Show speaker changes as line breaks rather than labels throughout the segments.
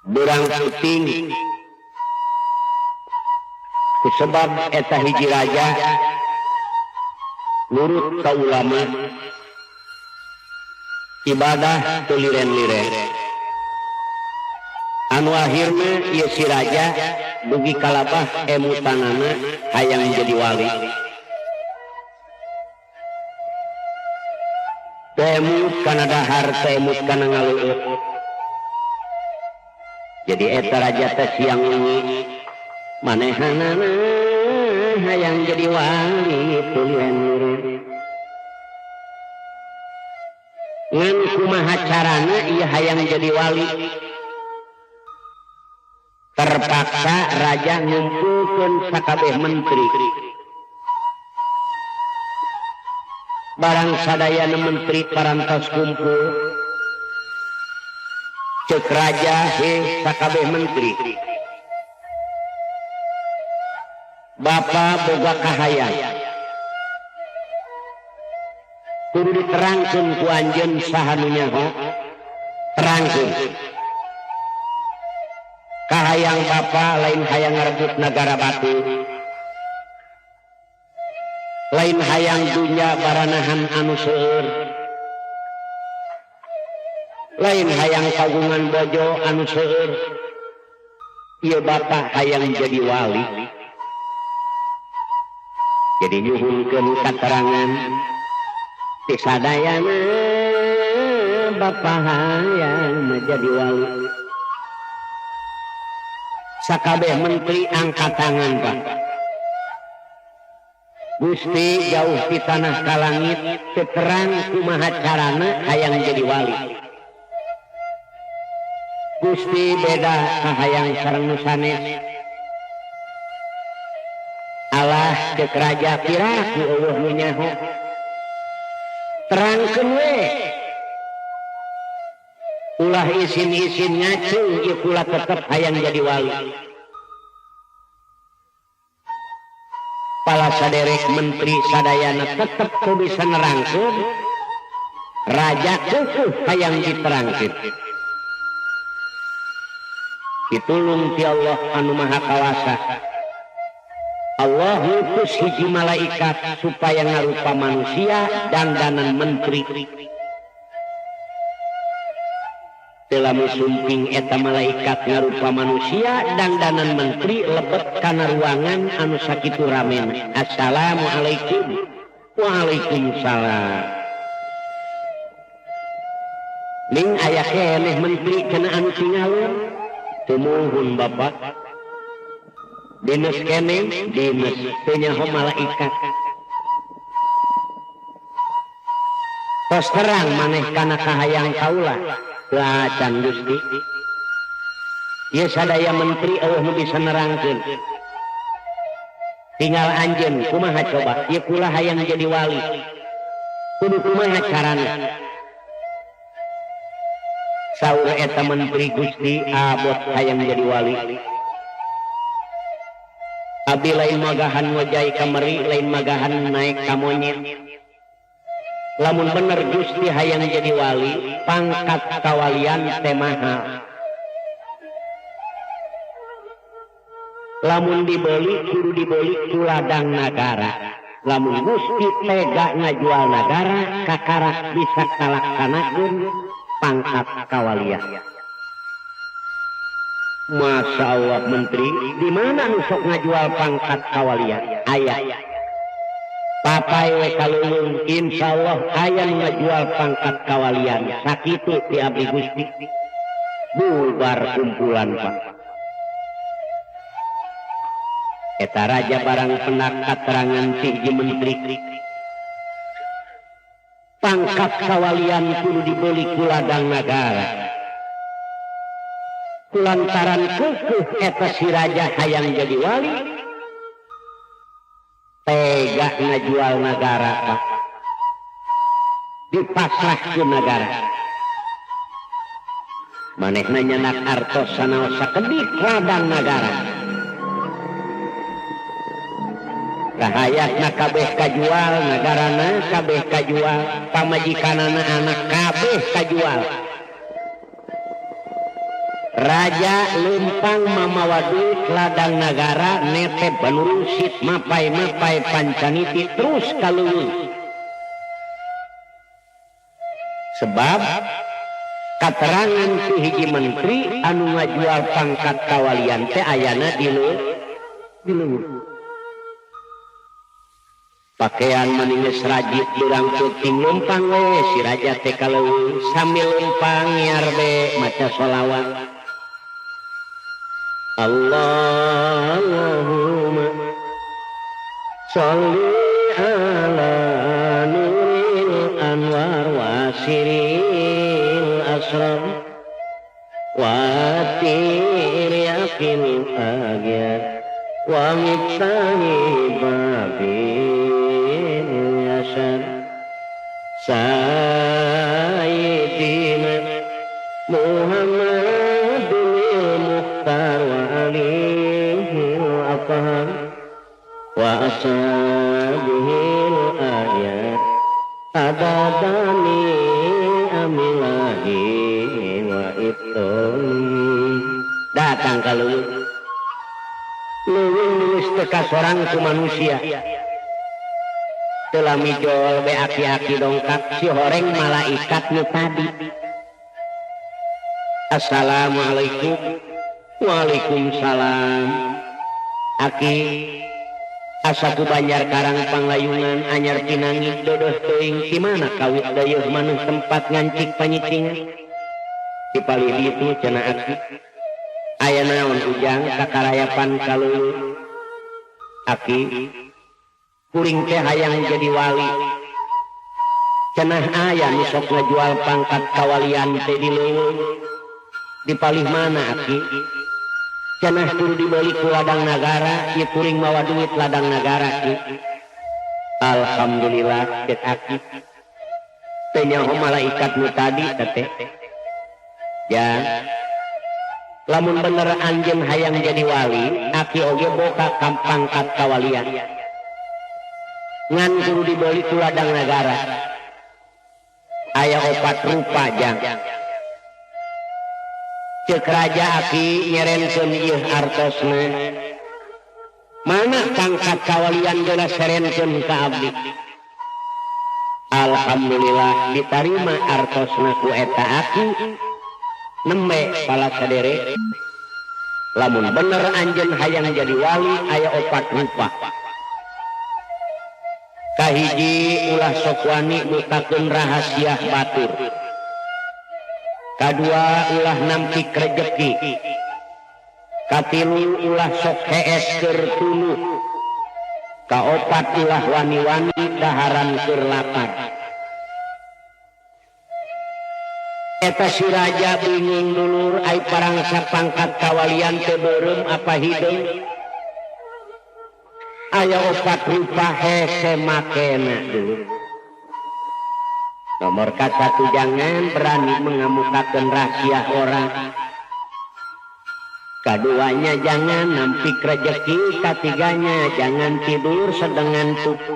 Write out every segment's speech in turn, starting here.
berang puting kusebab eta hiji raja nurut ka ulama ibadah teu liren-liren anu akhirna ieu si raja dugi kalabah emutanana hayang jadi wali teu kana dahar teu kana ngaleueut jadi eta raja teh siang wengi manehanana hayang jadi wali teu liren-liren ngan kumaha carana ieu hayang jadi wali terpaksa raja ngumpulkeun sakabeh menteri barang sadayana menteri parantos kumpul cek raja sakabeh menteri bapa boga kahayang kudu diterangkeun ku anjeun saha nu nyaho terangkeun kahayang bapa lain hayang ngarebut nagara batu lain hayang dunya baranahan anu seueur lain hayang kagungan bojo anu seueur ieu bapa hayang jadi wali jadi nyuhunkeun katerangan ti sadayana bapa hayang menjadi wali sakabeh menteri angkat tangan Pak Gusti jauh di tanah ka langit terang kumaha carana hayang jadi wali Gusti beda kahayang sareng nu sanes Allah cek raja piraku eueuh nu nyaho terangkeun we ulah isin-isin ngacung ieu kula tetep hayang jadi wali pala saderek menteri sadayana tetep teu bisa nerangkeun raja keukeut hayang diterangkeun pitulung ti Allah anu maha kawasa Allah ngutus hiji malaikat supaya ngarupa manusia dandanan menteri dalam sumping eta malaikat ngarupa manusia dandanan menteri lebet kana ruangan anu sakitu ramen assalamualaikum waalaikumsalam ning aya keneh menteri kana anu tingalun teu muhun bapak dinas keneh dinas teu nyaho malaikat tos terang maneh kana kahayang kaula can Gusti ieu sadaya menteri eueuh nu bisa nerangkeun tinggal anjeun kumaha coba ieu kula hayang jadi wali kudu kumaha carana saur eta menteri Gusti abot hayang jadi wali abi lain magahan ngojai kamari lain magahan naik ka monyet lamun bener Gusti hayang jadi wali pangkat kawalian teh mahal lamun dibeli kudu dibeli ku ladang nagara lamun Gusti tega ngajual nagara kakara bisa kalaksanakeun pangkat kawalian Masya Allah menteri di mana nu sok ngajual pangkat kawalian aya papai we kalulung insyaallah aya nu ngajual pangkat kawalian sakitu ti abdi Gusti bubar kumpulan Pak eta raja barang penak katerangan ti hiji menteri pangkat kawalian kudu dibeli ku ladang nagara kulantaran keukeuh eta si raja hayang jadi wali tega ngajual nagara Pak dipasrahkeun negara manehna nyanak artos sanaos sakedik ladang nagara kahayatna kabeh kajual nagarana kabeh kajual pamajikanana anak kabeh kajual Raja lempang mamawa duit ladang nagara nete benurusit mapai-mapai pancaniti terus kaluhur. Sebab katerangan ti hiji menteri anu ngajual pangkat kawalian teh ayana di leuweung. Pakaian maninges rajit durang puting lempang we si raja teh kaleuweung sambil lempang ngiar be maca sholawat. Allahumma sholli ala nuril anwar wasiril asrar watir yakin agyar wa mitsahi babil yasar sayyidina Muhammadul Mukhtar wa alihil athhar wa ashabihil ayat adadani amilahi wa itun. Datang kalau nulis teka sorang ku manusia telah mijol be aki-aki dongkak si horeng malaikat nu tadi. Assalamualaikum. Waalaikumsalam. Aki asa ku Banjar Karang Panglayungan anyar pinanggi dodoh teuing di mana kawit dayeuh maneh tempat ngancik panyicingan. Di palih ditu cenah aki. Aya naon ujang kakarayapan kaleuweung. Aki kuring teh hayang jadi wali. Cenah aya nu sok ngajual pangkat kawalian teh di leuweung. Di palih mana aki? Cenah kudu dibeli ku ladang nagara, ieu kuring mawa duit ladang nagara ki. Alhamdulillah cek aki. Teh nyaho malaikat nu tadi teh. Ya. Lamun bener anjeun hayang jadi wali, aki oge boga ka pangkat kawalian. Ngan kudu dibeli ku ladang nagara. Aya 4 rupa jang. Cek raja aki nyerenkeun ieu artosna. Mana pangkat kawalian geus serenkeun ka abdi. Alhamdulillah ditarima artosna ku eta aki. Nembe pala sadere. Lamun bener anjeun hayang jadi wali aya 4 rupa. Kahiji ulah sok wani mutakeun rahasia batur. Kadua ulah nampik rejeki. Katilu ulah sok hees keur tuluh. Kaopat ulah wani-wani daharan keur lapar. Eta si raja bingung dulur ai parangsa pangkat kawalian teu beureum apa hideung. Aya 4 rupa hese makena dulur. Nomor ke-1 jangan berani mengemukakan rahasia orang. Keduanya jangan nampik rejeki. Ketiganya jangan tidur sedang tubuh.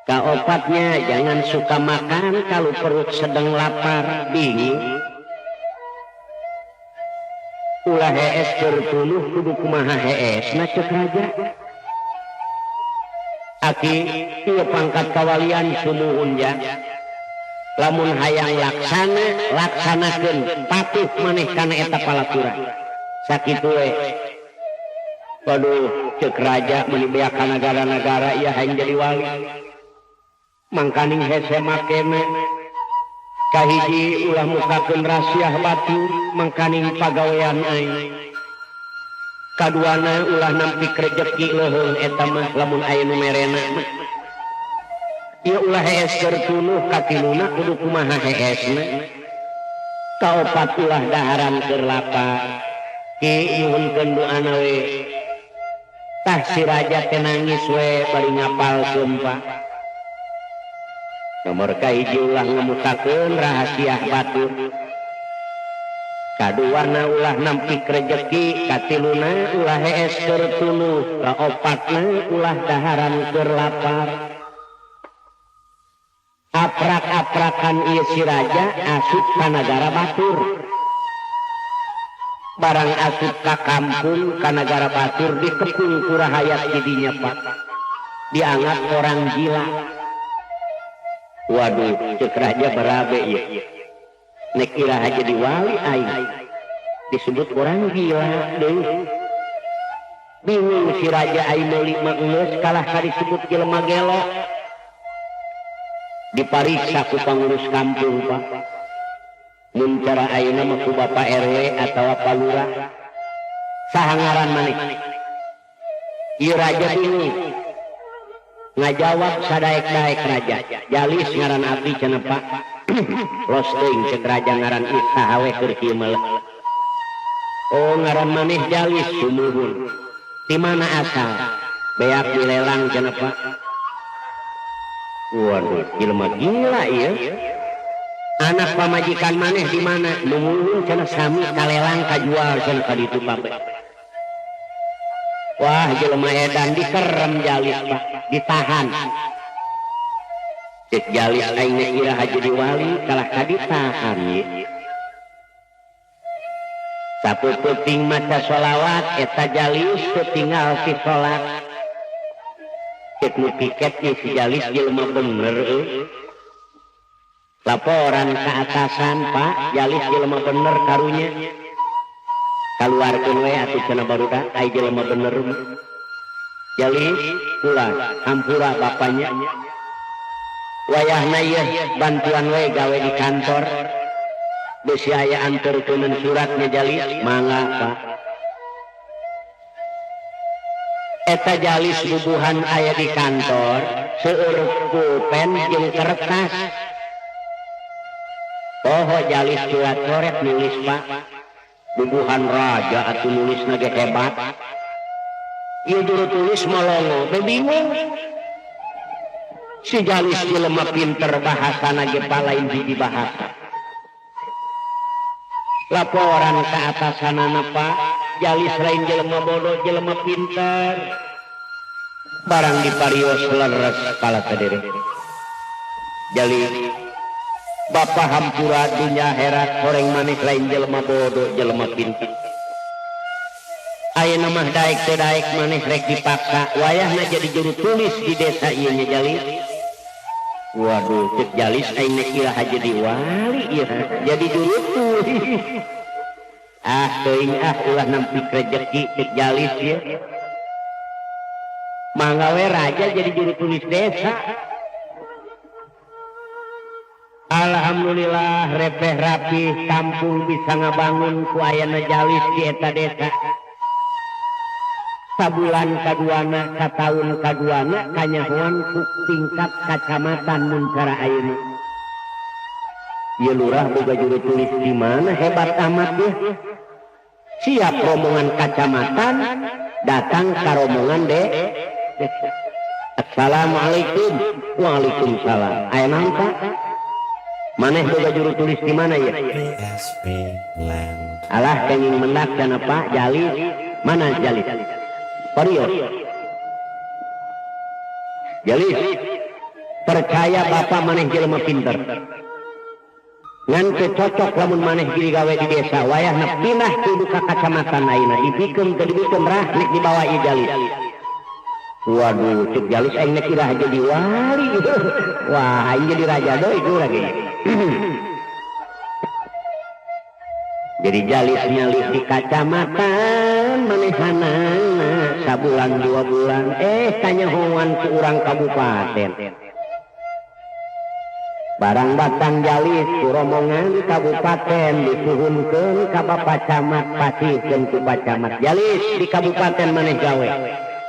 Keempatnya jangan suka makan kalau perut sedang lapar. Bingung. Ulah hees tertuluh kudu kumaha hees na cek raja. Aki ieu pangkat kawalian sumuhun ya. Lamun hayang laksanakeun patuh maneh kana eta palaturan. Sakitu we. Waduh, cek raja meuni beak ka nagara-nagara ieu hayang jadi wali. Mangkaning hese makena kahiji ulah mukakeun rahasia batur, mangkaning pagawean aing. Kaduana ulah nampik rejeki leuheung eta mah lamun aya nu merena mah. Ieu ulah hees keur tuluh katiluna kudu kumaha heesna. Kaopat ulah daharan keur lapar. Ki nyuhunkeun doana we. Tah si raja teh nangis we bari ngapalkeun Pak. Nomor kahiji ulah ngamutakeun rahasia batur. Kaduana ulah nampik rejeki, katiluna ulah hees keur tuluh, kaopatna ulah daharan keur lapar. Aprak-aprakan ieu si raja asup ka nagara batur. barang asup ka kampung ka negara batur dikepung ku rahayat didinya Pak dianggap orang gila. Waduh cek raja berabe ya nek iraha jadi wali aing disebut orang gila deh. Bingung si raja aing meuli mah geus kalah ka disebut jelema gelo. Dipariksa ku pangurus kampung Pak. Mun cara ayeuna mah ku Bapak RW atawa Pak Lurah. Saha ngaran maneh? Ieu raja bingung. Ngajawab sadaek-daek raja. Jalis ngaran abdi cenah Pak. Los teuing cek raja ngaran ieu saha we keur kieu meuleuk. Oh ngaran maneh Jalis sumuhun. Di mana asal? Beak dilelang cenah Pak. Waduh, jelema gila ieu. Anak pamajikan maneh di mana? Numuhun cenah sami kalelang kajual cenah ka ditu Pak. Wah, jelema edan dikerem Jalis Pak, ditahan. Cek Jalis aing iraha jadi wali kalah ka ditahan ye. Sapuputing maca sholawat eta Jalis teu tinggal ti salat. Cek nu piket si Jalis jelema bener laporan ke atasan Pak Jalis jelema bener karunya kaluarkeun we atuh cenah barudak ai jelema bener. Jalis kula hampura bapaknya wayahna ieu bantuan we gawe di kantor besi aya anterkeuneun suratnya Jalis mangga Pak. Eta Jalis bubuhan aya di kantor seueur pulpen jeung kertas. Poho Jalis surat coret nulis Pak. Bubuhan raja atuh nulisna ge hebat. Ieu juru tulis molongo teh bingung. Si Jalis jelema pinter bahasana ge palain hiji bahasa. Laporan ka atasanana Pak, Jalis lain jelema bodoh jelema pinter. Barang diparios leres kala sadere. Jalis Bapak hampura dunya herat horeng manis lain jelema bodoh jelema pinter. Ayeuna mah daek teu daek manis rek dipaksa wayahna jadi juru tulis di desa ieu nya Jalis. Waduh cek Jalis aing nek iraha jadi wali ieu jadi juru tulis. Teuing ulah nampik rejeki cek Jalis ieu. Mangga we raja jadi juru tulis desa. Alhamdulillah repeh rapih kampung bisa ngabangun ku ayana Jalis di eta desa. Sabulan kaduana kataun kaduana kanyahoan ku tingkat kacamatan mun cara ayeuna. Ieu lurah boga juru tulis di mana hebat amat ya. Siap rombongan kacamatan datang ka rombongan desa. Assalamualaikum. Waalaikumsalam. Aya naon Pak? Maneh boga juru tulis di mana ya? Alah kenging mendak cenah Pak Jalis. Mana Jalis? Parios. Jalis. Percaya Bapak maneh jelema pinter. Ngan teu cocok lamun maneh giri gawe di desa. Wayahna pindah kudu ka kacamatan ayeuna. Dipikeun teu dibikeun rah nek dibawa ieu Jalis. Waduh, cek Jalis aing nek iraha jadi wali. Wah, aing jadi raja deui ku lagi. Jadi Jalis nyalih di kacamatan manehanana sabulan 2 bulan kanyahoan ku urang kabupaten. Barang batang Jalis ku rombongan kabupaten disuhunkeun ka Bapak Camat pasihkeun ku Pak Camat. Jalis di kabupaten maneh gawe.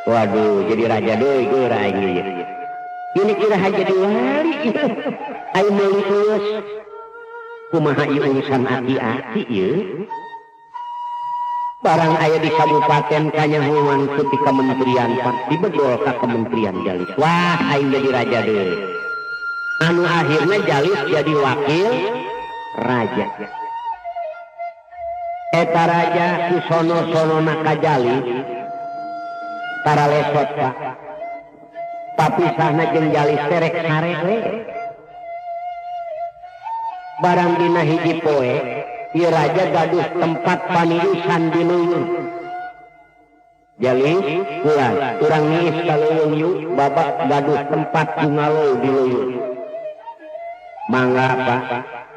Waduh, jadi raja deui geura aing ieu. Ini kira jadi wali. Aing meuli geus. Kumaha ieu urusan ati-ati ieu? Barang aya di kabupaten kanyahoan ku ti kementerian Pak, dibedol ka kementerian Jalis. Wah, aing jadi raja deui. Anu akhirna Jalis jadi wakil raja. Eta raja ku sono-sonona ka Jalis tara lesot Pak. Papisahna jeung Jalis terek sare we. Barang dina hiji poe ieu raja gaduh tempat paniusan di leuweung. Jadi ulah urang niis ka leuweung yuk babak gaduh tempat bungalow di leuweung. Mangga apa?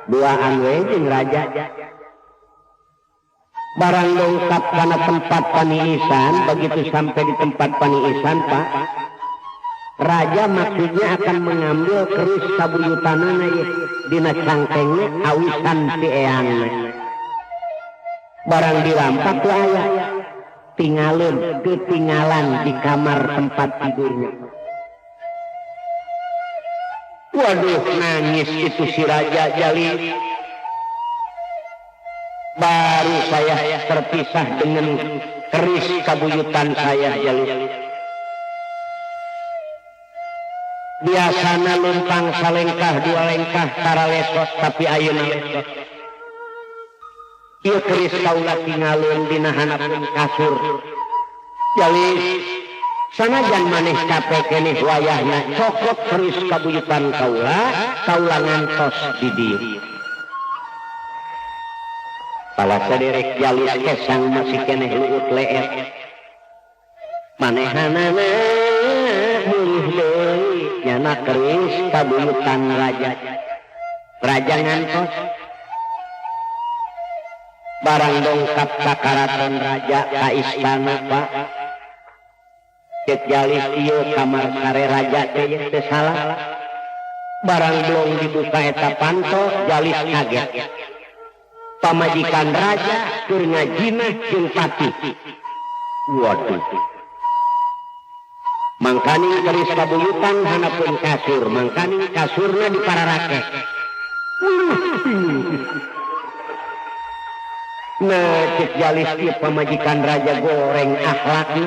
Duaan we jeung raja. Barang dongkap kana tempat paniisan, begitu sampai di tempat paniisan, Pak, raja maksudnya akan mengambil keris kabuyutanana ye dina cangkengnya awisan si eangna. Barang dirampak tuh aya tinggalin ketinggalan di kamar tempat tidurnya. Waduh, nangis itu si Raja Jalil. Baru saya terpisah dengan keris kabuyutan saya Jalil. Biasana lumpang salengkah dua lengkah tara lesot, tapi ayeuna lesot. Ieu keris kaula tingalun dina hanapeun kasur. Jalil, sanajan maneh capek keneh wayahna cokot keris kabuyutan kaula ngantos di dieu. Pala saderek Jalil kesang masih keneh luut leet. Manehanana mulih deui nyana keris kabuyutan raja. Raja ngantos. Barang dongkap sakaraton raja ka istana, Pak. Cek Jalil ieu kamar sare raja teh teu salah. Barang belum dibuka eta panto, Jalil kaget. Pamajikan raja keur ngajina jeung patih. Waduh. Mangkaning keris kabuyutan hanapeun kasur, mangkaning kasurna dipararake. Nah, cek Jalil ieu pamajikan raja goreng akhlakna.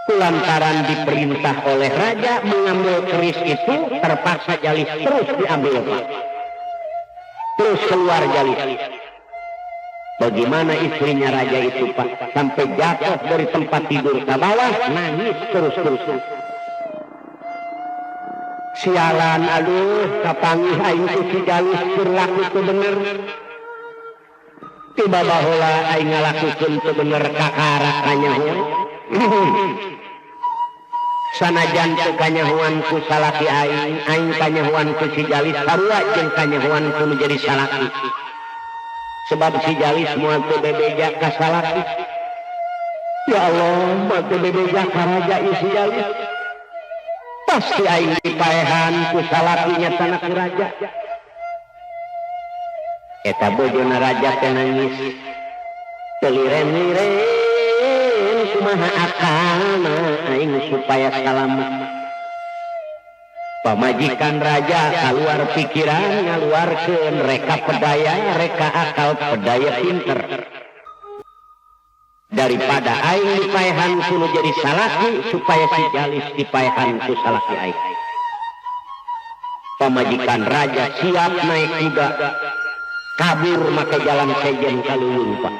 Lantaran diperintah oleh raja mengambil keris itu, terpaksa Jalil terus diambil, Pak. Terus keluar Jalil. Bagaimana istrinya raja itu, Pak? Sampai jatuh dari tempat tidur ke bawah, nangis terus-terus. Sialan, aduh, kapanggih aing ku si Jalil berlaku teu bener. Tiba baheula aing ngalakukeun teu bener kakara kanyahoan. Sanajan teu kanyahoan ku salaki aing kanyahoan ku si Jalil sarua jeung kanyahoan ku nu jadi salaki. Sebab si Jalil moal teu bebeja ka salaki. Ya Allah, moal teu bebeja ka raja ieu si Jalil. Pasti aing dipaehan ku salakinya tanah ku raja. Eta bojona raja teh nangis. Teu liren-liren kumaha akalna aing supaya salamet. Pamajikan raja kaluar pikiran ngaluarkeun reka pedaya, reka akal pedaya pinter. Daripada aing dipaehan kudu jadi salaki supaya si Jalil dipaehan ku salaki aing. Pamajikan raja siap naik kuda kabur make jalan sejen kalulung, Pak.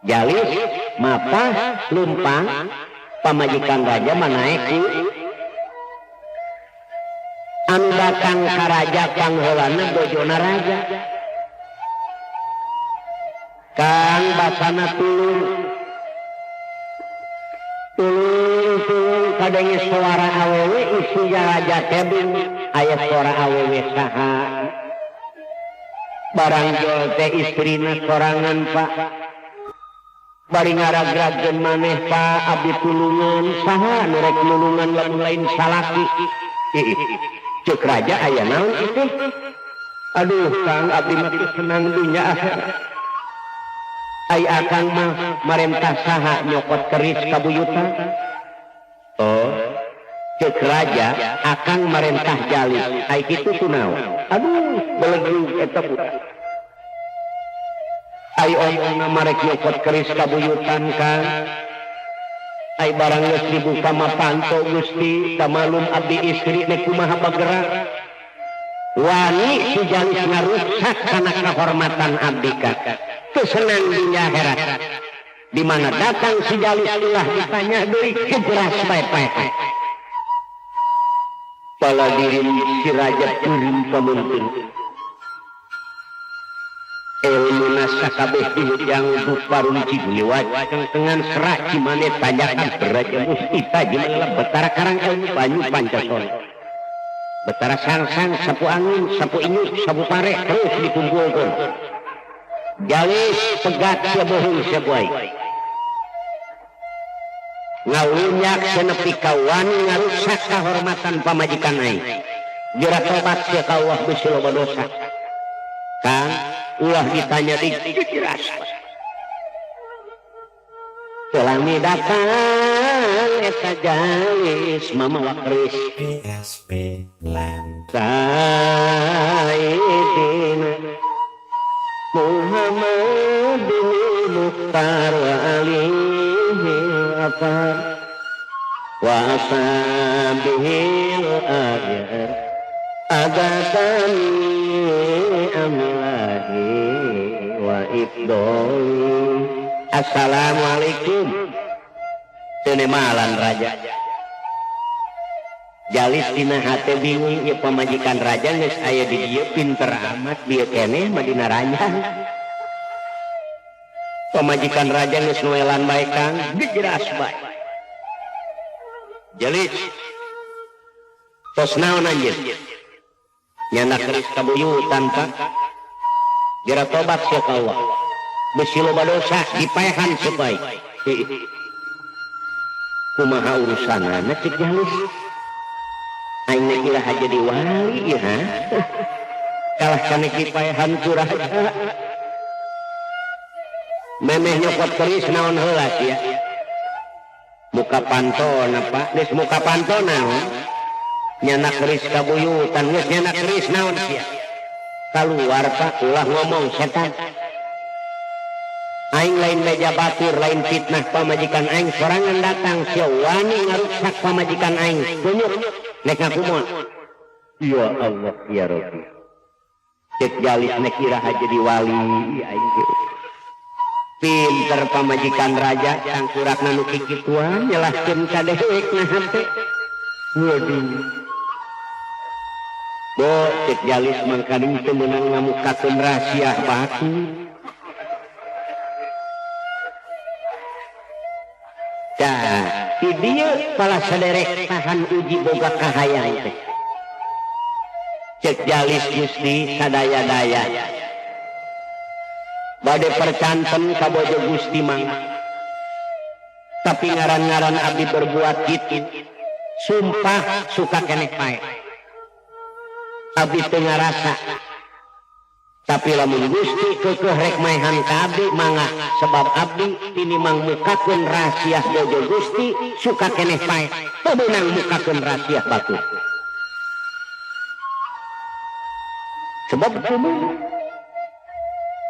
Jalil mapah lumpang, pamajikan raja manaek ku anu datang ka raja pangheulana bojona raja. Kang basana tulung kadenge suara awewe isinya raja tebing aya suara awewe saha. Barang jol teh istrina sorangan, Pak. Bari ngaragrageun maneh, Pak, abdi tulungan saha nu rek nulungan lamun lain salaki. Ceuk raja aya naon kitu? Aduh, Kang, abdi mah senang dunya akhirat. Ai akang mah marentah saha nyokot keris kabuyutan. Oh, ceuk raja akang marentah Jalil. Ai kitu kunaon? Aduh, belegeng eta budak. Ai omongna marek nyokot keris kabuyutan, Kang. Ai barang geus dibuka mah panto Gusti, kamalum abdi istri teh kumaha bagerak. Wani si Jalil ngarusak kana kahormatan abdi ka. Teu senang dunya akhirat. Di mana datang si Jalil ulah ditanya deui kejelas bae-bae. Pala diri si raja turun pamimpin. ilmu sakabeh yang parun cibuliwat dengan serak cimane tanyakan beraja mustita gimana betara karang ilmu banyu pancasol betara sang sapu angin sapu inyuk sapu pare terus dikumpulkan jalis pegat sebohong sebuai ngawunyak senepi kawani ngarusak kehormatan pamajikan aing jera tobat sia ka Allah Gusti loba dosa Kang ulah ditanya di jelas selami datang eta jalis mama wakris PSP Land Sayyidina Muhammadin Mukhtar wa alihi afar wa ashabihil ajar agatani amlahi wa ifdoli. Assalamualaikum tenemalan raja jalis dina hate bingung ya pamajikan raja geus aya di dieu pinter amat dieu keneh madina ranjang pamajikan raja geus nuelan bae Kang dijelas bae jalis tos naon anjeun nyana keris kabuyutan Pak jera tobat sia ka Allah besi loba dosa dipaehan sebaik kumaha urusanana cek jalis aing na kira jadi wali ya kalah kana dipaehan ku raja memeh nyokot keris naon heula sia muka pantona Pak geus muka pantona nyana keris kabuyutan geus nyana keris naon sia keluar Pak ulah ngomong setan aing lain meja batur lain fitnah pamajikan aing sorangan datang sia wani ngarusak pamajikan aing kunyuk nek ngakumoa ya Allah ya Rabbi cek jalis nek kira jadi wali aing pinter pamajikan raja sang surakna nu kikituan nyelaskeun ka dewek nahan teh waduh bo cek jalis mangkading teu meunang ngamukakeun rahasia batu di dia pala saderek tahan uji boga kahayang teh cek jalis Gusti sadaya-daya bade percanten ka bojo Gusti mangga tapi ngaran-ngaran abdi berbuat kitu sumpah suka keneh pae abdi teu ngarasa tapi lamun Gusti keukeuh rek maehan ka abdi mangga sebab abdi tinimang mukakeun rahasia bojo Gusti suka keneh pae teu meunang mukakeun rahasia batu sebab kumaha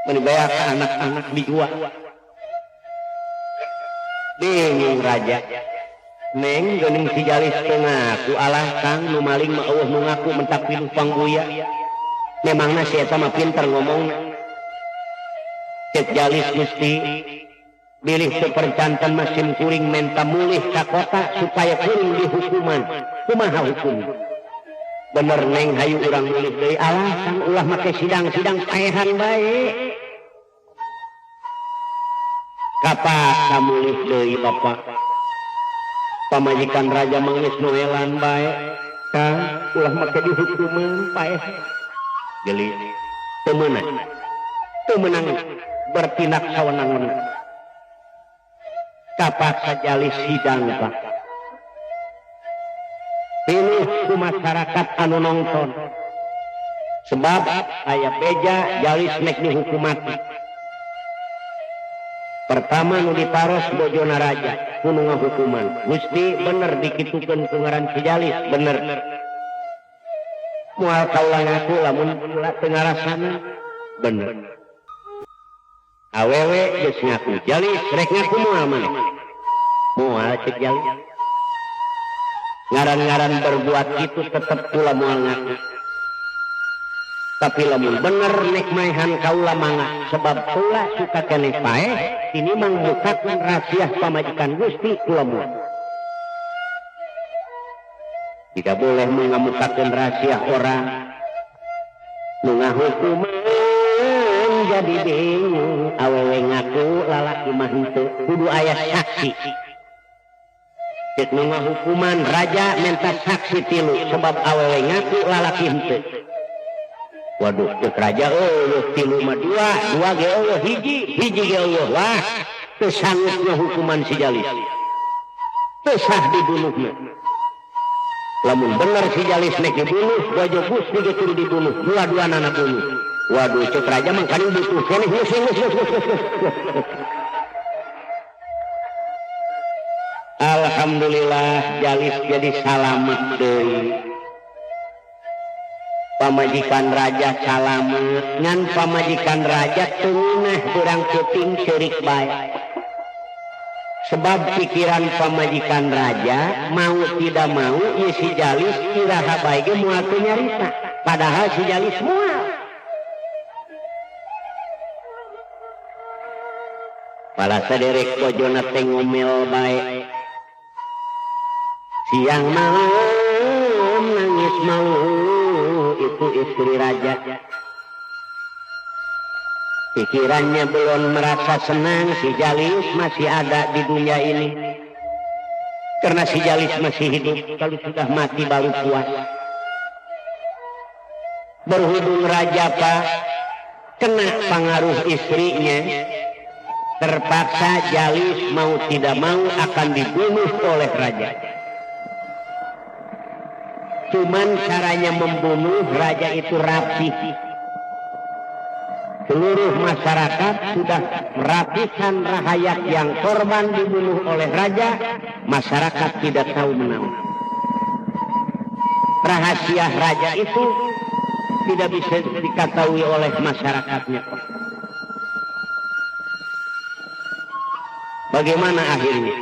mun baya ka anak-anak dijual bingung raja neng geuning si jalis teu ngaku alah Kang nu maling mah eueuh nu ngaku mentak pinuh pangbuya memangna si eta mah pinter ngomong cek jalis Gusti bilih teu percanten masin kuring menta mulih ka kota supaya kuring dihukuman kumaha hukum bener neng hayu urang mulih deui alah Kang ulah make sidang-sidang paehan bae kapak kamulih deui Bapak pamajikan raja manggeus noelan bae Kang ulah make dihukuman paehan geli teu meunang bertindak sawenang-wenang kapak sajalis sidang Pak pilih ku masyarakat anu nongton sebab aya beja jalis nek dihukum mati pertama nu diparos bojona raja kudu ngahukuman Gusti bener dikitukeun ku ngaran si jalis bener moal kaulah ngaku lamun teu ngarasana bener awewe geus ngaku jalis rek ngaku moal maneh moal cek jalis ngaran-ngaran berbuat itu tetep kula moal ngaku tapi lamun bener nek maehan kaula mangga sebab kula suka keneh pae ini mang mukakeun rahasia pamajikan Gusti kula moal tidak boleh mengemukakan rahasia orang nu ngahukuman jadi bingung awewe ngaku lalaki mah henteu kudu aya saksi. Cek nu hukuman raja minta saksi 3 sebab awewe ngaku lalaki henteu. Waduh cek raja eueuh 3 mah 2 ge eueuh hiji ge eueuh wah teu sanggupna hukuman si Jalis. Teu sah dibunuhna. Lamun bener si Jalis nek dibunuh, bojo Gusti ge kudu dibunuh, dua-duana bunuh. Waduh, cek raja mangkali butuh keneh geus. Alhamdulillah Jalis jadi salamet deui. Pamajikan raja salamet, ngan pamajikan raja teu ngeunah urang teuting ceurik bae. Sebab pikiran pamajikan raja mau tidak mau ya si Jalis iraha bae ge moal teu nyarita. Padahal si Jalis moal. Pala saderek bojona teh ngomel bae. Siang malam nangis malu itu istri raja. Pikirannya belum merasa senang si Jalis masih ada di dunia ini. Karena si Jalis masih hidup, kalau sudah mati baru puas. Berhubung raja Pak kena pengaruh istrinya, terpaksa Jalis mau tidak mau akan dibunuh oleh raja. Cuman caranya membunuh raja itu rapi. Seluruh masyarakat sudah ratusan rakyat yang korban dibunuh oleh raja, masyarakat tidak tahu menahu. Rahasia raja itu tidak bisa diketahui oleh masyarakatnya. Bagaimana akhirnya?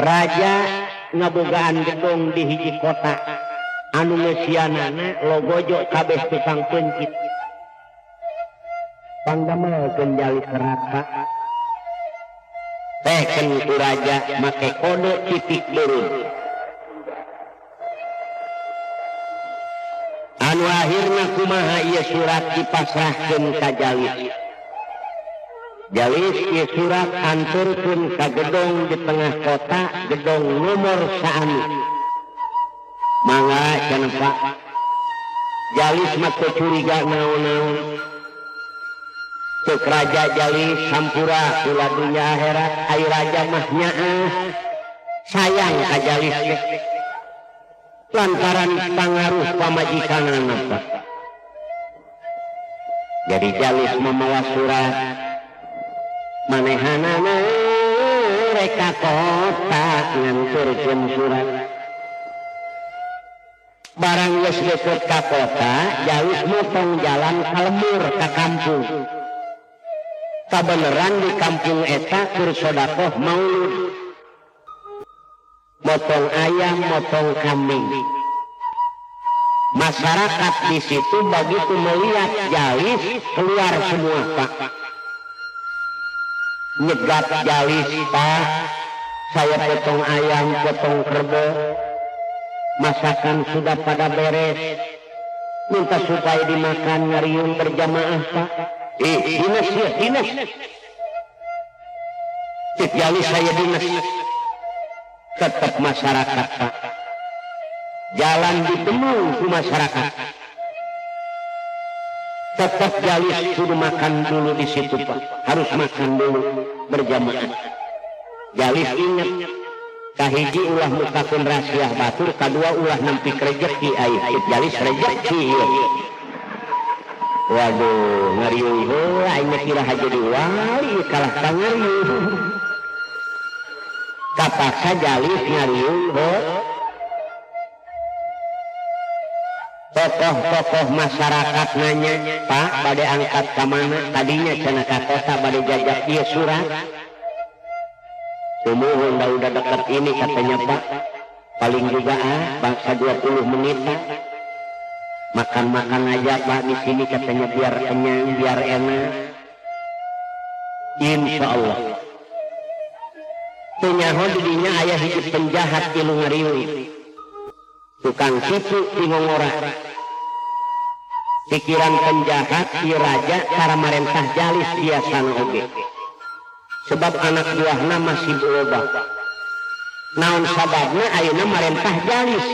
Raja ngabogaan gedong di hiji kota. Anu ngesianana logojo kabeh tukang pencit. Pangdamelkeun Jalis raka. Teken ku raja make kode titik beurun. Anu akhirna kumaha ieu surat dipasrahkeun ka Jalis. Jalis ieu surat anturkeun ka gedong di tengah kota, gedong nomor saanu. Mangga cenah Pak. Jalis mah teu curiga naon-naon. Cek raja Jalis sampura kula dunya akhirat, ai raja mah nyaah. Sayang ka Jalis teh. Lantaran pangaruh pamajikanana Pak. Jadi Jalis memawa surat. Manehanana reka kota nganturkeun surat. Barang geus deket ka kota, Jalis motong jalan ka lembur ka kampung. Kabeneran di kampung eta keur sedekah maulud. Motong ayam, motong kambing. Masyarakat di situ begitu melihat Jalis keluar semua Pak. Nyegat Jalis Pak, saya potong ayam, potong kerbau. Masakan sudah pada beres. Minta supaya dimakan ngariung berjamaah Pak. Dinas ya, dinas. Cik Jalis saya dinas. Tetap masyarakat Pak. Jalan ditemui ke masyarakat. Tetap Jalis sudah makan dulu di situ Pak. Harus makan dulu berjamaah. Jalis ingat. Kahiji ulah mukakeun rahasia batur, kadua ulah nempi rezeki aya. Jalis rezeki. Waduh, ngariung heula aing kira jadi wali kalah ka ngariung. Kapaksa Jalis ngariung tokoh-tokoh masyarakat nanya, Pak, bade angkat ka mana? Tadinya cenah ka kota bade jajak ieu surat. Sumuhun udah dekat ini katanya Pak. Paling juga bangsa 20 menit Pak. Makan-makan aja Pak di sini katanya biar kenyang, biar enak. Insya Allah. Penyaho didinya ayah hidup penjahat ilu ngariwi. Tukang tipu di ngongora. pikiran penjahat di raja cara marentah jalis biasana oge sebab anak buahna masih berubah naon sababna ayeuna marentah jalis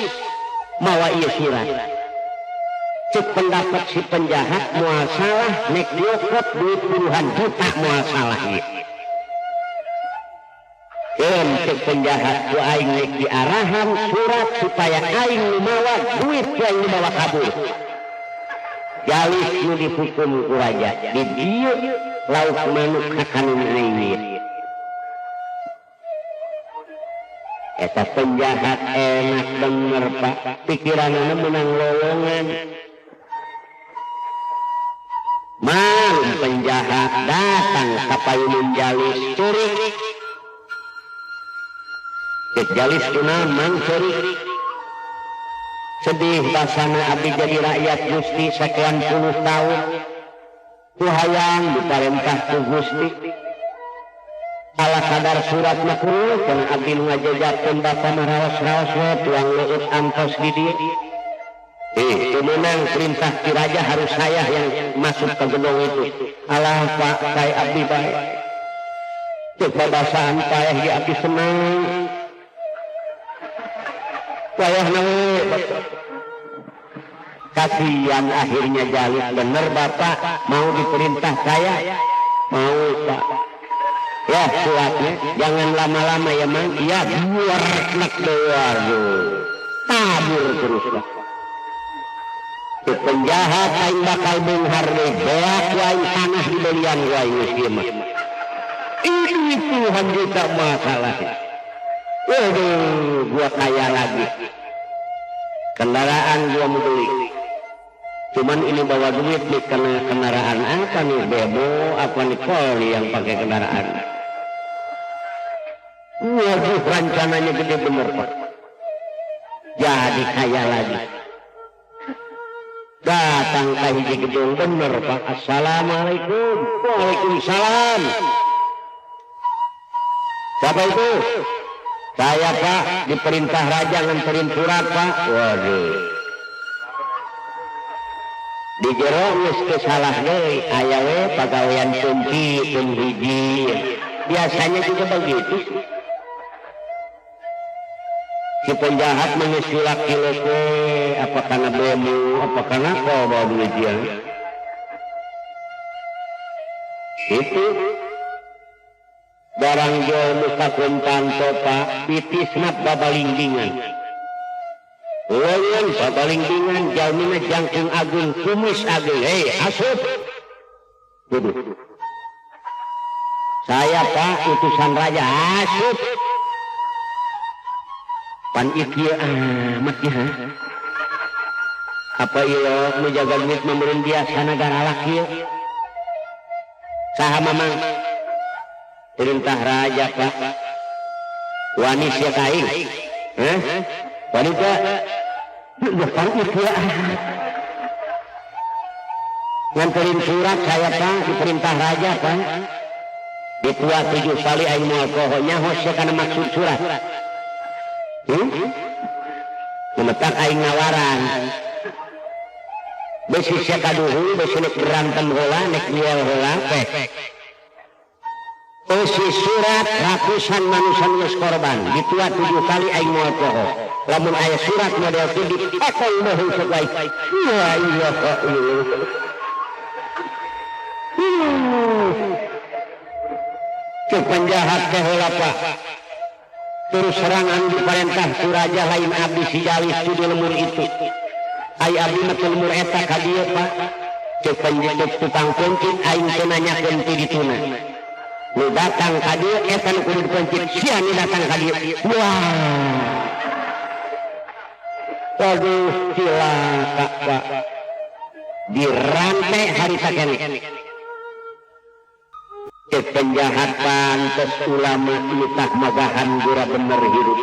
mawa ieu surat cek pendapat si penjahat moal salah nek diokot duit puluhan juta moal salah ieu cek penjahat ku aing nek diarahan surat supaya aing mawa duit yang dibawa kabur jalis nu dihukum ku raja di dieu lauk manuk kakanun aing eta penjahat enak bener pak pikiranna menang lowongan malum penjahat datang ka payunan jalis curi cek jalis kunaon mang curi sedih basana abdi jadi rakyat Gusti sekian puluh tahun ku hayang diparentah ku Gusti ala kadar surat makruh kana abdi nu ngajajakeun bapa maraos-raos we tuang leuit antos di dieu itu menang perintah ki raja harus saya yang masuk ke gedung itu alah pak kai abdi bae cek babasaan payah di abdi senang payah nawe kasihan akhirnya jalis bener bapak mau diperintah saya mau pak ya suratnya jangan lama-lama ya mang iya buar nek doaduh tabur terus pak penjahat aing bakal benghar nih beak wae tanah di belian wae muslim ini puluhan juta masalah waduh gua kaya lagi kendaraan gua mau beli cuman ini bawa duit nih kena kendaraan apa nih bebo apa nih koli yang pakai kendaraan waduh rencananya gede bener pak jadi kaya lagi datang ke hiji gedung bener pak assalamualaikum waalaikumsalam siapa itu saya pak diperintah raja nganterin surat pak waduh di jero geus teu salah deui aya we pagawean kunci pun hiji biasanya juga begitu si penjahat mengistilah kileke apa karena bemu apa karena kau bawa duit dia itu barang jual muka kuntanto pak bitisna babalingdingan lawan babalingdingan jalmina jangkung agung kumis agung hei asup duduk saya pak utusan raja asup pan ikieu amat ya apa ilo menjaga duit memberi biasa negara laki saha mamang perintah raja pak wanis ya kain wanita bukan ikieu nganterin surat saya pak diperintah raja pak ditua 7 kali aing moal pokoknya hose kana maksud surat memetak aing ngawaran besi sia kaduhung besi nek berantem heula nek duel heula teh besi surat ratusan manusia geus korban ditua 7 kali aing moal poho lamun aya surat model teu dipakol deui sebaik la ilaha illallah cek penjahat teh heula pak terus serangan diperintah ku raja lain abdi si jalis tu di lemur itu ai abdi mah lemur eta ka dieu pak cek penjahat tukang pencit aing teu nanyakeun ti dituna nu datang ka dieu eta nu kudu dipencit sia nu datang ka dieu wah waduh cilaka pak dirantai hari sakene cek penjahat pantes ulama nitah magahan gura bener hirup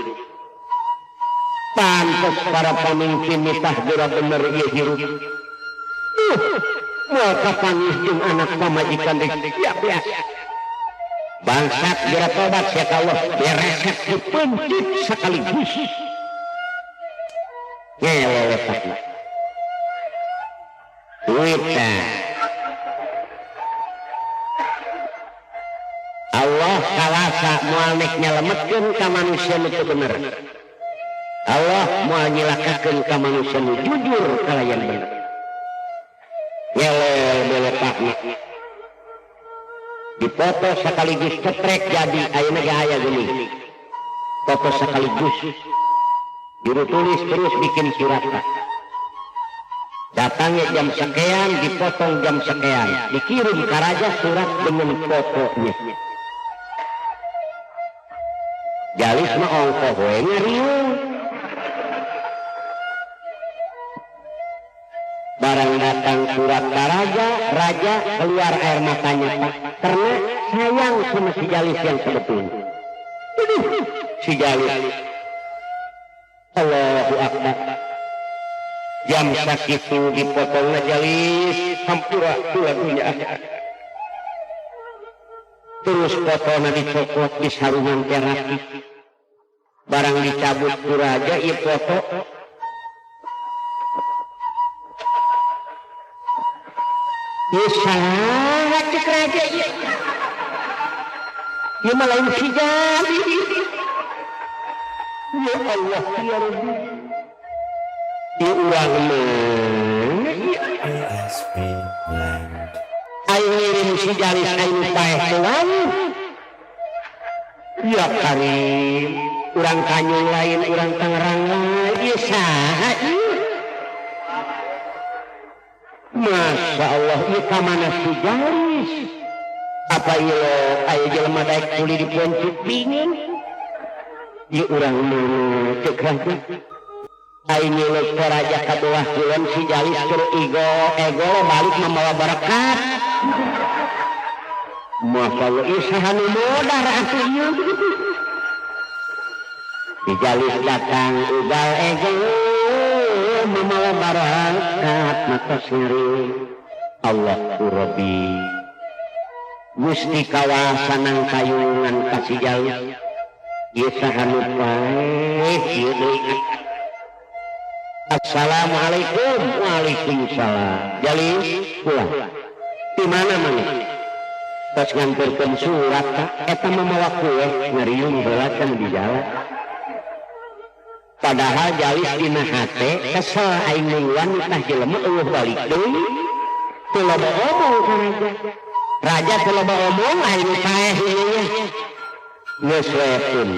pantes para pemimpin nitah gura bener ieu hirup moal kapangis jeung anak pamajikan deui ya biasa bangsat gura tobat sia ka Allah beresek dipencit sekaligus ngelewetakna Wita. Allah kalasa moal nek nyalametkeun ka manusia nu teu bener. Allah moal nyilakakeun ka manusia nu jujur kalayan bener. Nyelel beletakna. Dipoto sekaligus cetrek jadi ayeuna ge aya geuning. Foto sekaligus. Juru tulis terus bikin surat. Datangnya jam sekian, dipotong jam sekian, dikirim ke raja surat dengan fotonya. Jalis mah ongkoh we ngeriung. Barang datang surat ke raja, raja keluar air matanya Pak, karena sayang sama si Jalis yang sebetulnya. Si Jalis. Allahu Akbar. Jam sakitu dipotongna Jalis hampura dunya. Terus fotona dicopot di sarungan terapi. Barang dicabut ku raja ieu foto. Ieu saha cek raja ieu. Ieu mah lain si Jalis. Ya Allah ya Rabbi. Di urang ayo ngirim si Jalis ayo paeh tuan. Ya Karim, urang Kanyung lain, urang Tangerang lain. Ieu saha ieu? Masya Allah, ieu ka mana si Jalis? Apa ieu aya jelema daek kuli di Poncuk Bingin? Ieu urang cek raja. Aing nyeluk ke raja kadoah kulon si Jalis keur ego balik membawa berkat. Masya Allah, isaha nu modar atuh ieu. Si Jalis datang ugal ego membawa berkat matos ngeri. Allahu Rabbi. Gusti kawasan kayungan ka si Jalis. Ieu saha nu paeh ieu deui. Assalamualaikum. Waalaikumsalam. Jalis pulang. Di mana mana? Pas nganterkeun surat eta mamawa kue ngeriung heula can di jalan. Padahal Jalis dina hate kesel aing mingguan tah jelema eueuh balik deui. Teu loba omong ka raja. Raja teu loba omong aing paeh ieu. Geus weeun.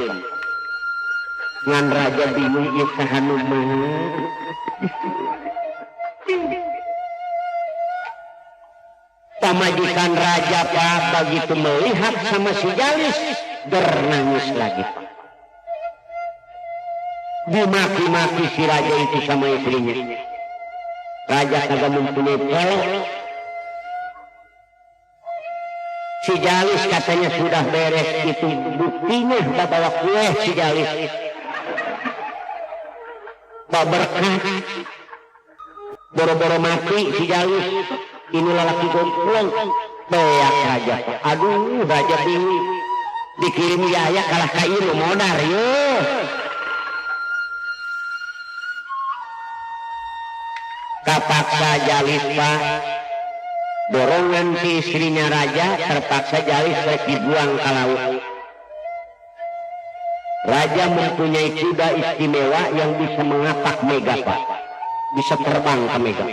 Ngan raja bingung ieu saha nu mah. Pamajikan raja Pak begitu melihat sama si Jalis bernangis lagi Pak. Dimaki-maki si raja itu sama istrinya. Raja kagak mempunyai pelek. Si Jalis katanya sudah beres, itu buktinya bawa kue si Jalis. Berkah. Boro-boro mati si Jalis. Ini lelaki gomplong. Beak raja. Aduh raja bingung. Dikirim yaya kalah ka ieu modar yeuh. Kapaksa Jalis Pak. Dorongan si istrinya raja terpaksa Jalis rek dibuang ke laut. Raja mempunyai kuda istimewa yang bisa mengapak mega Pak. Bisa terbang ke mega.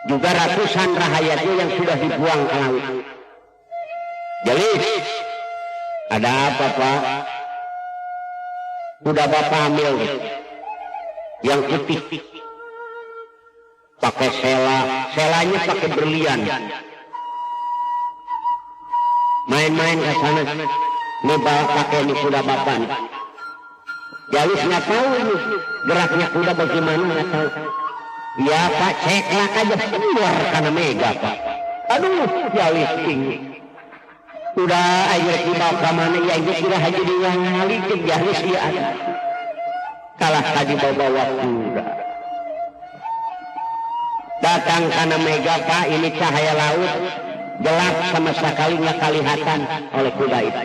Juga ratusan rahayatnya yang sudah dibuang ke laut. Jalis, ada apa Pak? Kuda Bapak ambil yang putih. Pakai selanya pakai berlian. Main-main ke sana. Ini pakai ini kuda Bapak. Jalis nggak tahu ini geraknya kuda bagaimana, nggak tahu. Ya Pak, ceklak aja keluar karena mega Pak. Aduh, Jalis tinggi. Udah aja dibawa ke mana ya, ini sudah aja diwangali ke Jalis ya ada. Kalah tadi bawa kuda. Datang karena mega Pak, ini cahaya laut gelap sama sekali nggak kelihatan oleh kuda itu.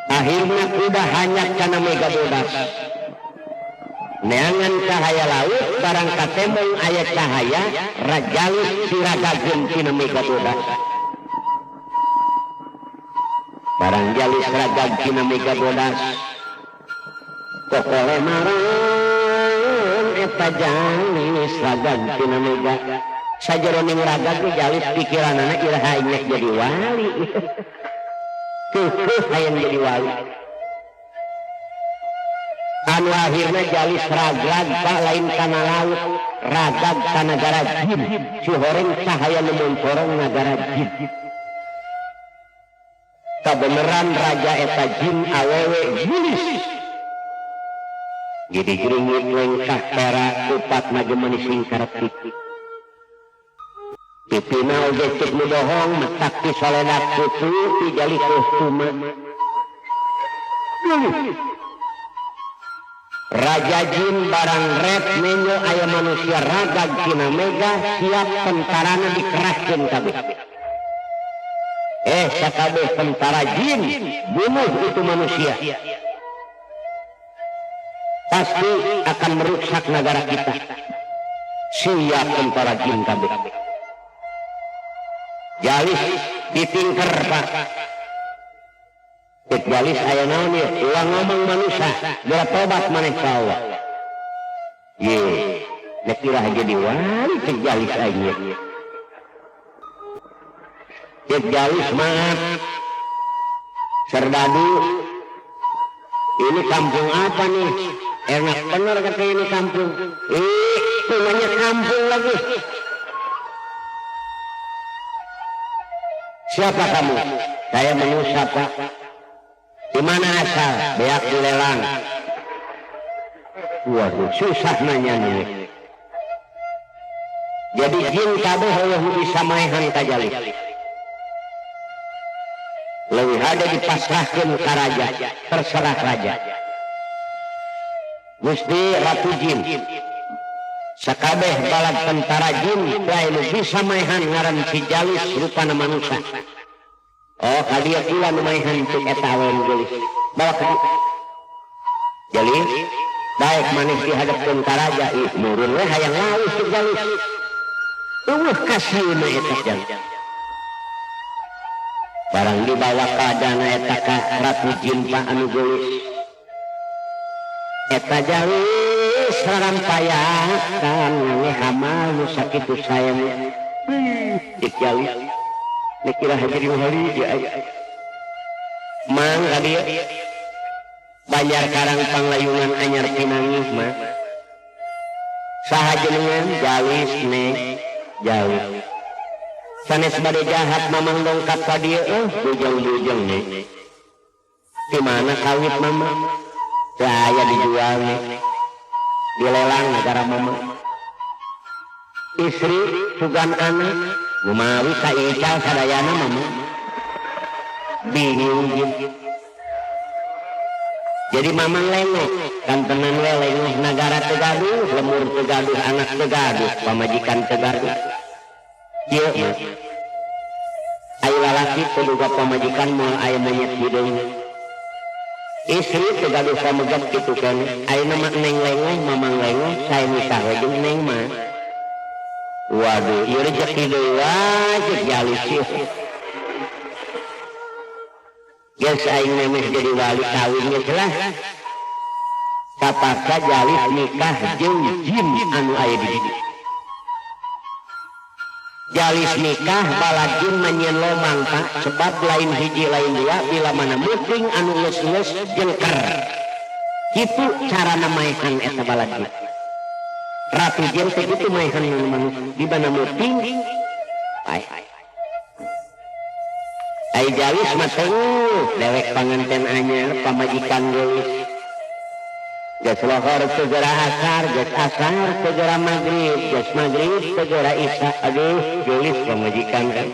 Akhirnya kuda hanya karena mega bodas. neangan cahaya laut barang katemong aya cahaya rajalus siragageun tina mega bodas barang jalus ragag tina mega bodas kokole marang eta jalus ragag tina mega sajeroning ragag ge jalus pikiranana iraha inget jadi wali keueuh hayang jadi wali anu akhirna jalis ragag pak lain kana laut ragag ka nagara jin cuhoreng cahaya nu moncorong nagara jin kabeneran raja eta jin awewe jilis jadi geringit lengkah perak kupat magemani singkaretik pipina oge cek nu dohong metak ti soledak putu ti jali kostuma Raja Jin barang red menyo aya manusia ragag tina mega siap tentarana dikerahkeun kabeh. Sakabeh tentara jin bunuh itu manusia. Pasti akan merusak negara kita. Siap tentara jin kabeh. Jalis ditingker Pak. Jalis aya naon ieu? Ulang ngomong manusia, geura tobat maneh ka Allah. Ye, nek irah jadi wali cek Jalis aya. Cek Jalis maaf. Serdadu. Ini kampung apa nih? Enak bener kata ini kampung. Namanya kampung lagi. Siapa kamu? Saya manusia Pak. Di mana asal? Beak dilelang. Waduh, susah nanya nih. Jadi jin kabeh Allah bisa maehan ka Jalis. Leuwih hade dipasrahkeun ka raja, terserah raja. Gusti Ratu Jin. Sakabeh balad tentara jin lain bisa maehan ngaran si Jalis rupana manusia. Oh, kadia pula numaihan cek eta awewe Jalis. Bawa ka Jalis, daek maneh dihadap tentara raja. Nurun we hayang laus cek Jalis. Eueuh kasieuna eta Jalis. Barang dibawa ka dana eta ka Ratu Jin Pak anu Jalis. Eta Jalis rarampayakan ngehamal nu sakitu sayang. Cek Jalis. Nikira jadi wali ya. Mang kadia bayar karang panglayungan anyar pinangih mah. Saha jenengan Jalis ne Jalis. Sanes bade jahat mamang dongkap ka dieu bujang-bujang ne. Di mana kawit mama? Saya dijual ne. Dilelang negara mama. Istri sugan anak Gumawi ka ical sadayana mama. Bingung Jin. Jadi mamang lengok. Kantenan we lengok negara teu gaduh, lemur teu gaduh, anak teu gaduh, pamajikan teu gaduh. Ieu mah. Aya lalaki teu boga pamajikan moal aya monyet hideung. Istri teu gaduh pamegat kitu keneh. Ayeuna mah neng lengok, mamang lengok, sae nikah we jeung neng mah. Waduh, ieu rezeki deui cek Jalis ieu. Geus aing memeh jadi wali kawin geus lah. Kapaka Jalis nikah jeung jin anu aya di dieu. Jalis nikah balad jin manyeun lomang Pak, sebab lain hiji lain dua bila mana muting anu geus-geus jengker. Kitu carana maehan eta balad jin. Ratu Jin teh itu maehan manusia di mana muting ai Jalis mah dewek panganten anyar pamajikan Jalis geus lohor segera asar geus asar segera magrib geus magrib segera isya. Aduh Jalis pamajikan kan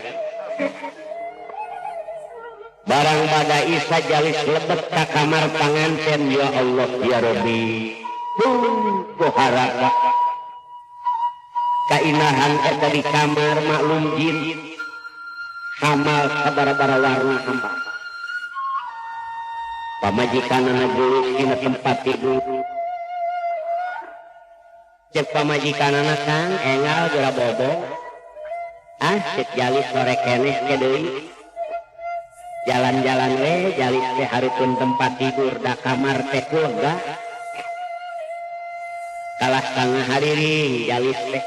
barang pada isya Jalis lebet ka kamar panganten. Ya Allah ya Rabbi kuharap kainahan eta di kamar maklum jin hamal sabara-bara warna hamba pamajikanana Jalis dina tempat tidur cek pamajikanana Kang engal geura bobo cek Jalis sore keneh ke deui jalan-jalan we Jalis teh hareupeun tempat tidur da kamar teh lega kalah tengah hariri Jalis teh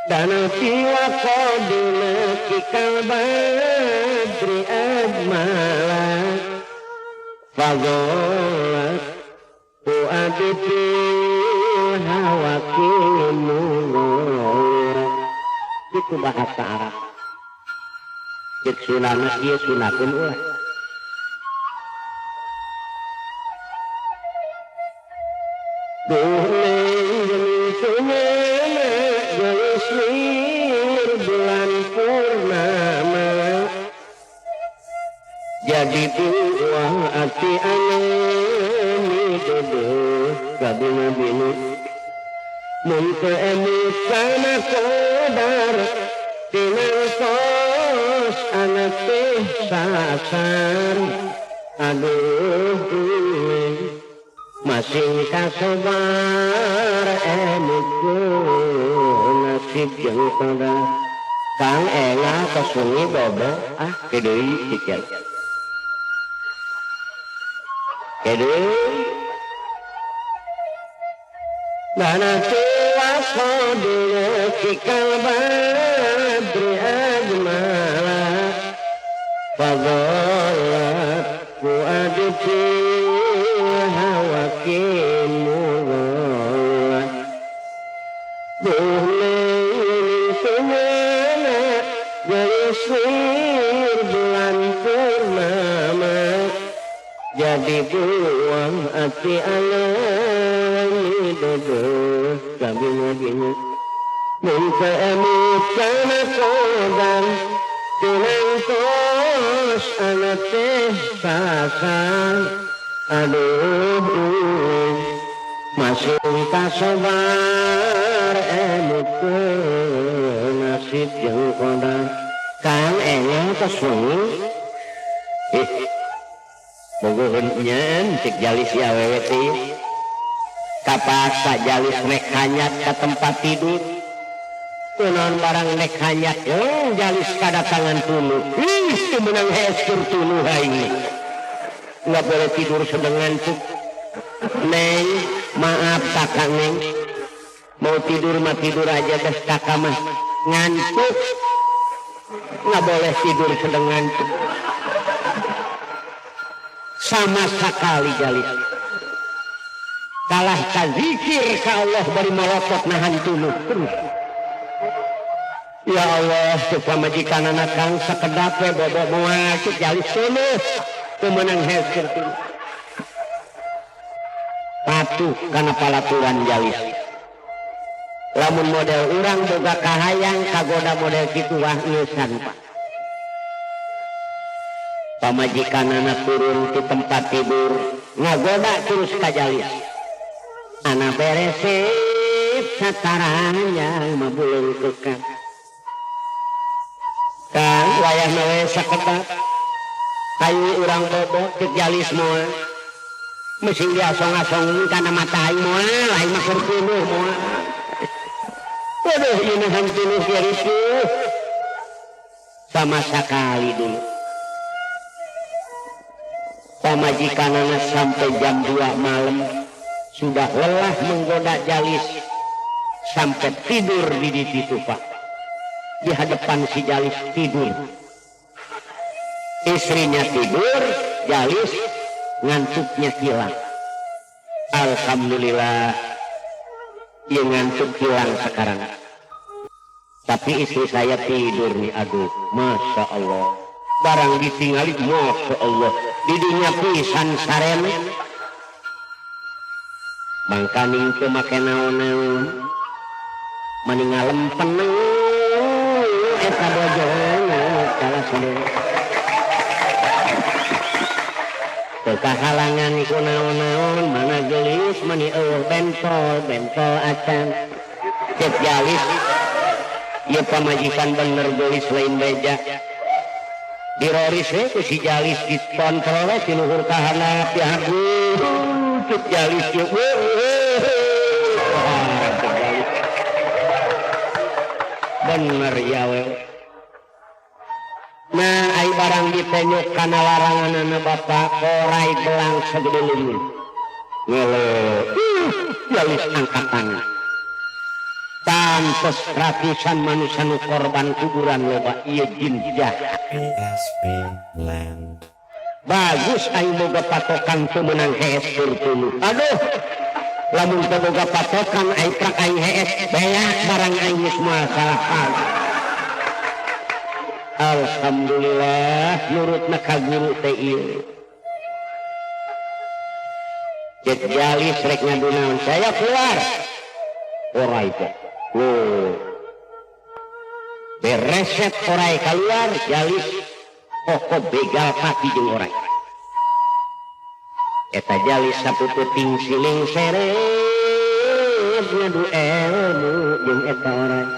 dana tiwa qaduna kikal badri admala fagolat fuaditi hawakimu itu bahasa Arab cek sunana ieu sunakeun ulah jadi buah hati alami dodo kabinu-binu muntah emisana kodar tinang tos anak teh sasar aduh masing kasobar emutku nasib jeung kodar Kang engal ke sungai bobo kedeui sikil dana tiwas qaduna kikal badri admala fagolat fuaditi hawakimu golat bulan semana gelisir bulan purnama jadi buang hati alami dodo kabinu-binu minta emut kana kodar tinang tos anak teh sasar aduh masih kasobar emutku nasib jeung kodar Kang engal kesungi bogoheun nyen cek Jalis si awewe teh kapasa Jalis rek hanyat ka tempat tidur teu naon barang rek hanyat Jalis kadatangan tunu teu meunang heskeun tunu aing nggak boleh tidur sedengan tuh Neng maaf kakak Neng mau tidur mah tidur aja gas kakak mah ngantuk nggak boleh tidur sedengan tuh sama sekali Jalis kalah ka zikir ka Allah bari melotot nahan tuluh terus ya Allah cek pamajikanana Kang sakedap we bobo moal cek Jalis tuluh teu meunang heskeun tuluh patuh kana palaturan Jalis lamun model urang boga kahayang kagoda model kitu wah eusan Pak pamajikanana turun di tempat tidur ngagoda terus ka Jalis anak beresip sataranya mabulung kekang Kang wayah nawe sakedap kayu urang bobo cek Jalis moal mesin diasong-asong kana mata aing moal aing mah keur tuluh moal aduh ieu nahan tuluh kieu risih sama sekali dulu pamajikanana sampai jam 2 malam sudah lelah menggoda Jalis sampai tidur di situ Pak di hadapan si Jalis tidur istrinya tidur Jalis ngantuknya hilang alhamdulillah ia ngantuk hilang sekarang tapi istri saya tidur nih aduh Masya Allah barang ditinggali Masya Allah didinya pisan sareme mangkaning teu make naon-naon maningal lempeneng eta bojona kalah sendiri teu kahalangan ku naon-naon mana gelis mani bentol acan cek Jalis ieu pamajikan bener gelis lain beja diroris we ku si Jalis dikontrol we ti luhur ka handap ya aduh cek Jalis bener ya we. Nah ai barang ditenyuk kana laranganana bapak korai belang segede leuweung ngele jalis angkat tangan tantos ratusan manusia nu korban kuburan loba ieu jin jahat
PSP Land.
bagus aing boga patokan teu meunang hees keur tuluy aduh lamun teu boga patokan aing prak aing hees beak barang aing geus moal salahan. Alhamdulillah nurutna ka guru teh ieu cek jalis rek ngadunaon saya keluar orai teh bereset orai keluar jalis pokok begal pati jeung orai eta jalis sapuputing siling seres ngadu ilmu jeung eta orai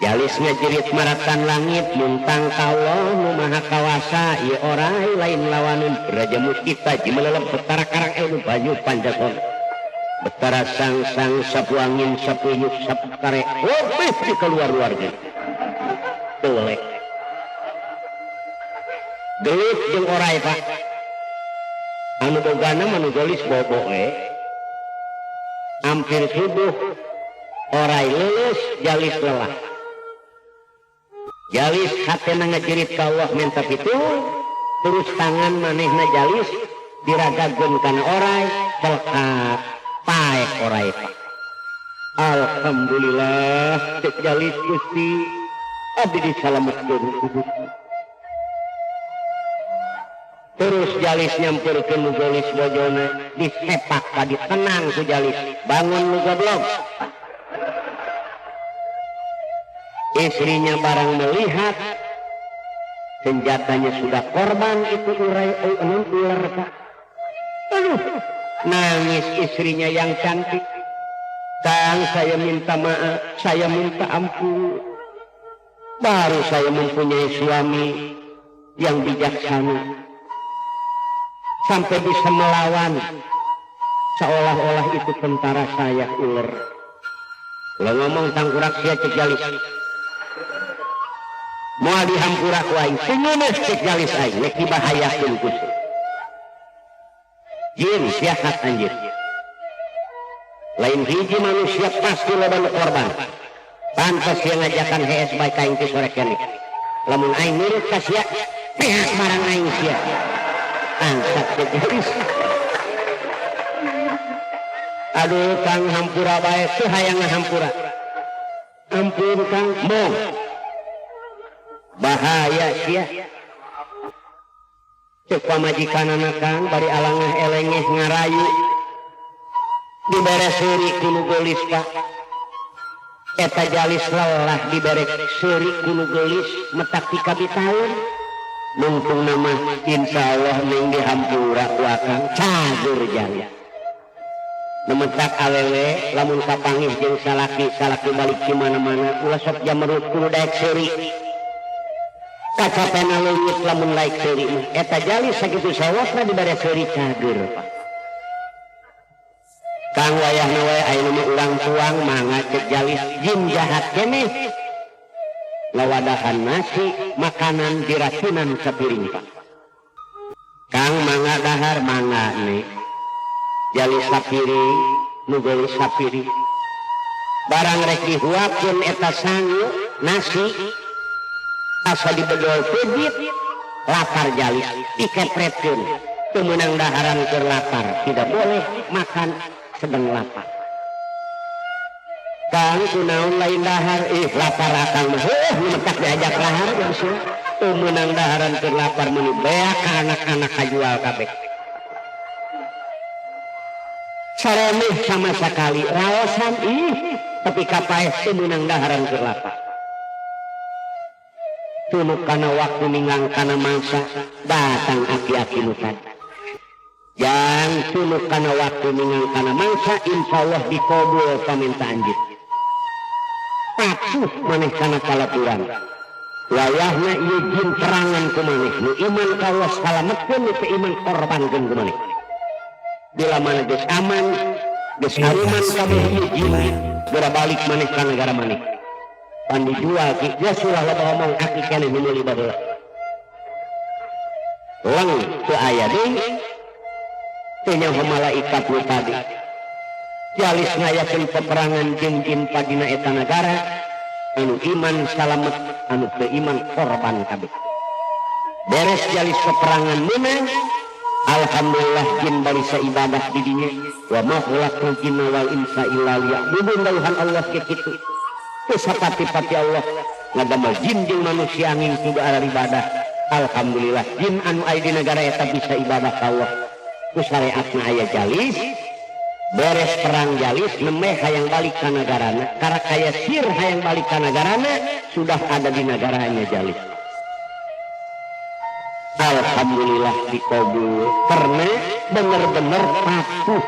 jalis ngajerit maratan langit muntang Allah nu maha kawasa ieu orai lain lawaneun raja muskita jimelelep betara karang ilmu banyu panjagon betara sang-sang sapu angin sapu inyuk sapu kare wobeh di keluar-luar ge telek gelut jeung orai pak anu bogana manu gelis bobo hampir subuh orai lulus jalis lelah jalis hatena ngajerit ka Allah minta pitu terus tangan manehna jalis diragageun kana orai celka paek orai pak alhamdulillah cek jalis Gusti abdi disalametkeun terus jalis nyamperkeun nu gelis bojona disepak ka ditenang ku jalis bangun nu goblok. Istrinya barang melihat senjatanya sudah korban itu urai ular pak. Aduh, nangis istrinya yang cantik. Kang saya minta maaf, saya minta ampun. Baru saya mempunyai suami yang bijaksana sampai bisa melawan seolah-olah itu tentara saya ular. Kalau ngomong tangkurak sia cek jalis. Moal dihampurak wae senyumeus cek jalis aing nek dibahayakeun Gusti. Jin jahat anjeun. Lain hiji manusia pasti loba korban. Pantes yang ngajakan hees baik aing teh sore kene. Lamun aing nurut ka sia, pihak barang aing sia. Angkat cek jalis. Aduh Kang hampura bae teu hayang ngahampura. Ampun Kang, mong. Bahaya sia cek pamajikanana Kang bari alangah elengeh ngarayu dibere seuri kunu gelis Pak eta jalis lelah dibere seuri kunu gelis metak ti kabitaeun mumpung nama insyaallah ning dihampura ku Akang cager jalis nemetak awewe lamun kapanggih jeung salaki balik di mana-mana ulah sok jamerut kudu daek seuri kacapena leungit lamun laik seuri eta jalis sakitu sewasna dibere seuri cager Pak Kang wayahna wae ayeuna mah urang tuang mangga cek jalis jin jahat keneh lawadahan nasi makanan diracunan sapiring Pak Kang mangga dahar mangga nih jalis sapiring nu gelis sapiring barang rek dihuapkeun eta sangu nasi asa dibedol pebit lapar jalis dikepretkeun teu meunang daharan keur lapar tidak boleh makan sedang lapar Kang kunaon lain dahar lapar Akang mah metak diajak lahar geus teu meunang daharan keur lapar meuni beak ka anak-anak kajual kabeh saremeh sama sekali raosan tapi kapaeh teu meunang daharan keur lapar tunuk kana waktu ninggang kana mangsa datang aki-aki nu tadi yang tunuk kana waktu ninggang kana mangsa insyaallah dikabul pamintaan jin patuh maneh kana palaturan wayahna ieu jin perangan ku maneh nu iman ka Allah salametkeun nu teu iman korbankeun ku maneh bila mana geus aman geus aliman kabeh izin geura balik maneh ka negara maneh pan dijual ki geus ulah loba ngomong aki keneh meuli baheula lang teu aya deui teu nyaho malaikat nu tadi jalis ngayakeun peperangan jeung jin padina eta nagara anu iman salamet anu teu iman korban kabeh beres jalis peperangan menang alhamdulillah jin bari saibadah di dinya wa ma khalaqtul jinna wal insa illa liya'budun dauhan Allah ke kitu teu sapati-pati Allah ngadamel jin jeung manusia ngingku da ibadah alhamdulillah jin anu aya di negara eta bisa ibadah ka Allah ku syariatna aya jalis beres perang jalis nemeh hayang balik ka negarana karak kaya sir hayang balik ka negarana sudah ada di negaranya jalis alhamdulillah dikabul karena bener-bener patuh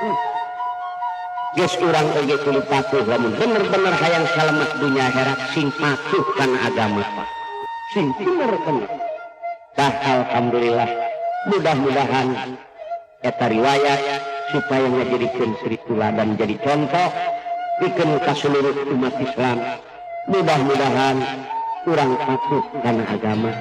geus urang oge kudu patuh lamun bener-bener hayang salamet dunya akhirat sing patuh kana agama sing bener-bener tah alhamdulillah mudah-mudahan eta riwayat supaya ngajadikeun suri tuladan jadi contoh pikeun ka seluruh umat Islam mudah-mudahan urang patuh kana agama